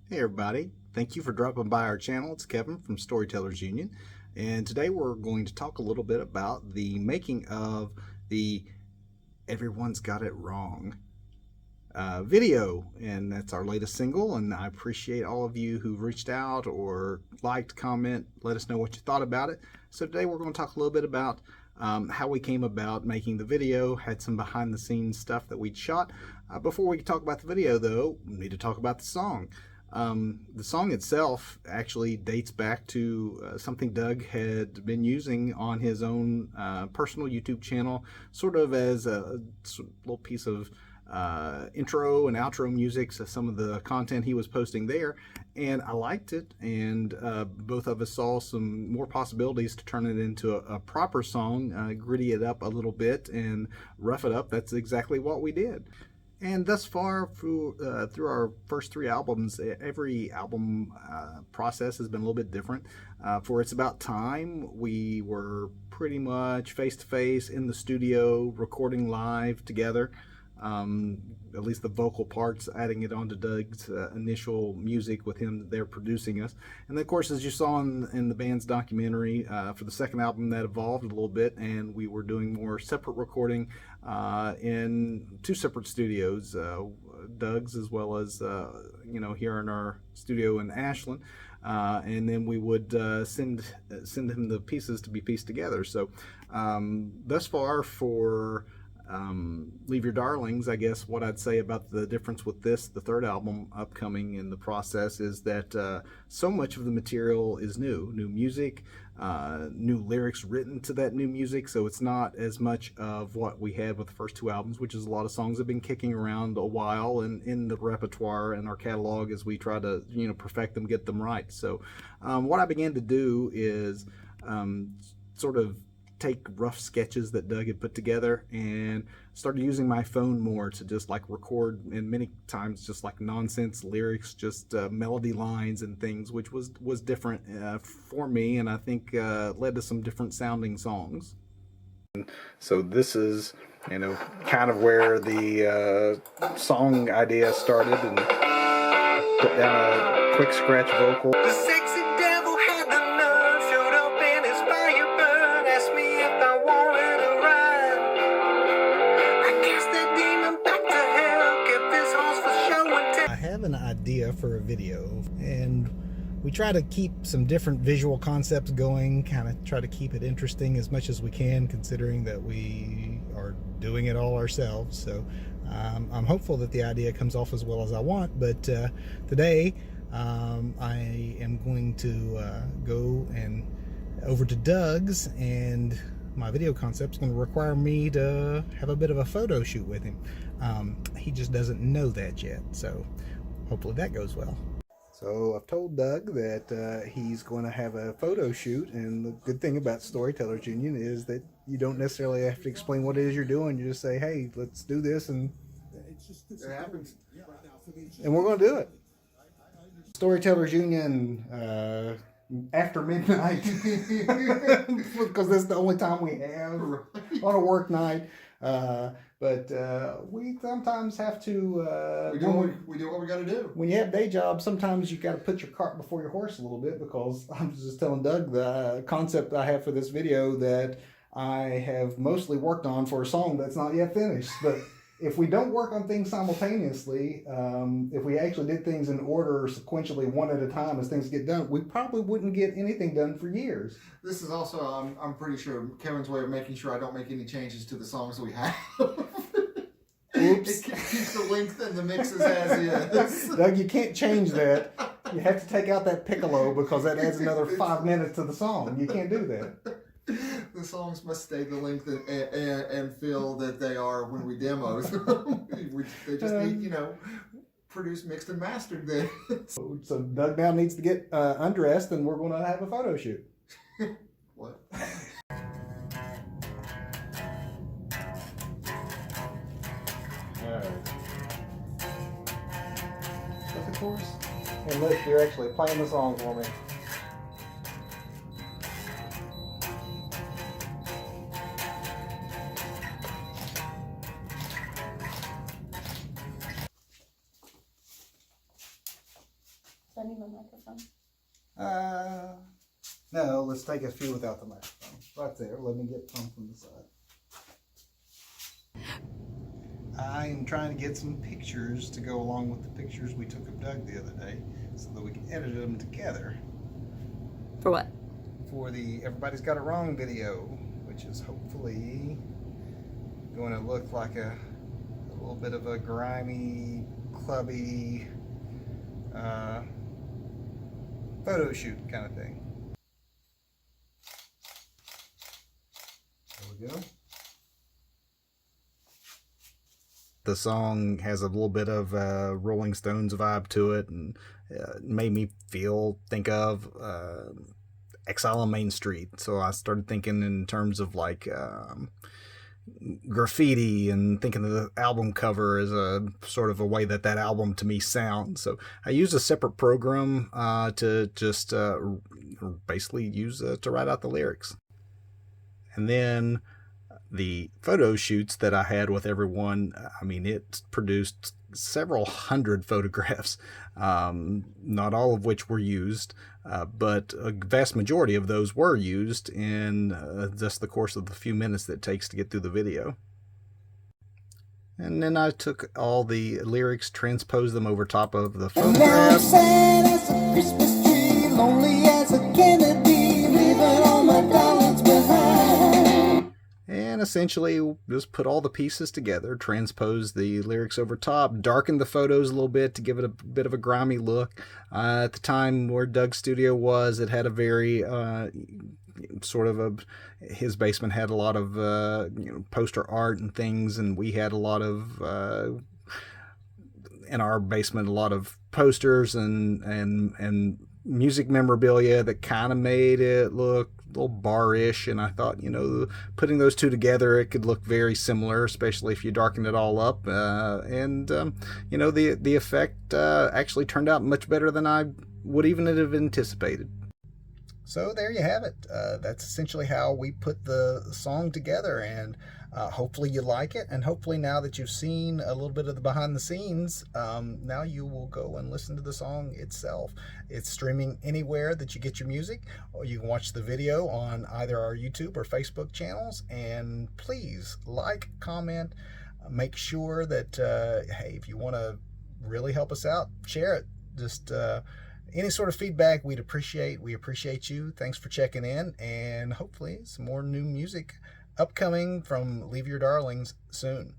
Hey everybody, thank you for dropping by our channel. It's Kevin from Storytellers Union, and today we're going to talk a little bit about the making of the Everyone's Got It Wrong video, and that's our latest single. And I appreciate all of you who reached out or liked, comment, let us know what you thought about it. So today we're going to talk a little bit about how we came about making the video, had some behind the scenes stuff that we'd shot. Before we talk about the video though, we need to talk about the song. The song itself actually dates back to something Doug had been using on his own personal YouTube channel, sort of as a little piece of intro and outro music, so some of the content he was posting there, and I liked it, and both of us saw some more possibilities to turn it into a proper song, gritty it up a little bit and rough it up. That's exactly what we did. And thus far, through our first 3 albums, every album process has been a little bit different. For It's About Time, we were pretty much face-to-face in the studio, recording live together. At least the vocal parts, adding it onto Doug's initial music with him there producing us. And then, of course, as you saw in the band's documentary, for the second album, that evolved a little bit, and we were doing more separate recording in 2 separate studios, Doug's as well as here in our studio in Ashland. And then we would send him the pieces to be pieced together. So thus far for Leave Your Darlings, I guess what I'd say about the difference with this, the third album upcoming in the process, is that so much of the material is new music, new lyrics written to that new music. So it's not as much of what we had with the first 2 albums, which is a lot of songs have been kicking around a while and in the repertoire and our catalog as we try to perfect them, get them right. So what I began to do is sort of take rough sketches that Doug had put together and started using my phone more to just like record, and many times just like nonsense lyrics, just melody lines and things, which was different for me, and I think led to some different sounding songs. So this is kind of where the song idea started, and put down a quick scratch vocal. An idea for a video, and we try to keep some different visual concepts going, kind of try to keep it interesting as much as we can, considering that we are doing it all ourselves. So I'm hopeful that the idea comes off as well as I want, but today I am going to go and over to Doug's, and my video concept is going to require me to have a bit of a photo shoot with him. He just doesn't know that yet, so hopefully that goes well. So I've told Doug that he's going to have a photo shoot, and the good thing about Storytellers Union is that you don't necessarily have to explain what it is you're doing. You just say, hey, let's do this, and it happens. And we're going to do it. Storytellers Union after midnight, because that's the only time we have on a work night. But we sometimes have to we do what we got to do. When you have day jobs, sometimes you got to put your cart before your horse a little bit, because I'm just telling Doug the concept I have for this video that I have mostly worked on for a song that's not yet finished. But if we don't work on things simultaneously, if we actually did things in order sequentially, one at a time as things get done, we probably wouldn't get anything done for years. This is also, I'm pretty sure, Kevin's way of making sure I don't make any changes to the songs we have. Oops. It keeps the length and the mixes as is. Doug, you can't change that. You have to take out that piccolo, because that adds another 5 minutes to the song. You can't do that. The songs must stay the length and feel that they are when we demo. They just need, produced, mixed, and mastered then. So Doug now needs to get undressed, and we're going to have a photo shoot. What? Alright. That's the chorus. And look, you're actually playing the song for me. Do I need my microphone? No, let's take a few without the microphone. Right there. Let me get some from the side. I am trying to get some pictures to go along with the pictures we took of Doug the other day so that we can edit them together. For what? For the Everybody's Got It Wrong video, which is hopefully going to look like a little bit of a grimy, clubby photo shoot kind of thing. There we go. The song has a little bit of Rolling Stones vibe to it, and made me think of Exile on Main Street. So I started thinking in terms of like graffiti, and thinking of the album cover as a sort of a way that album to me sounds. So I used a separate program to just basically use to write out the lyrics. And then the photo shoots that I had with everyone, I mean, it produced several hundred photographs, not all of which were used, but a vast majority of those were used in just the course of the few minutes that it takes to get through the video. And then I took all the lyrics, transposed them over top of the photographs. Sad as a Christmas tree, lonely as a Kennedy, leaving all my darlings behind. And essentially just put all the pieces together, transpose the lyrics over top, darken the photos a little bit to give it a bit of a grimy look. At the time where Doug's studio was, it had a very his basement had a lot of poster art and things, and we had a lot of in our basement a lot of posters and music memorabilia that kind of made it look a little bar-ish, and I thought, putting those two together, it could look very similar, especially if you darken it all up, the effect actually turned out much better than I would even have anticipated. So there you have it. That's essentially how we put the song together, and hopefully you like it, and hopefully now that you've seen a little bit of the behind the scenes, now you will go and listen to the song itself. It's streaming anywhere that you get your music, or you can watch the video on either our YouTube or Facebook channels. And please like, comment, make sure that hey, if you want to really help us out, share it. Just any sort of feedback we'd appreciate. We appreciate you. Thanks for checking in, and hopefully some more new music upcoming from Leave Your Darlings soon.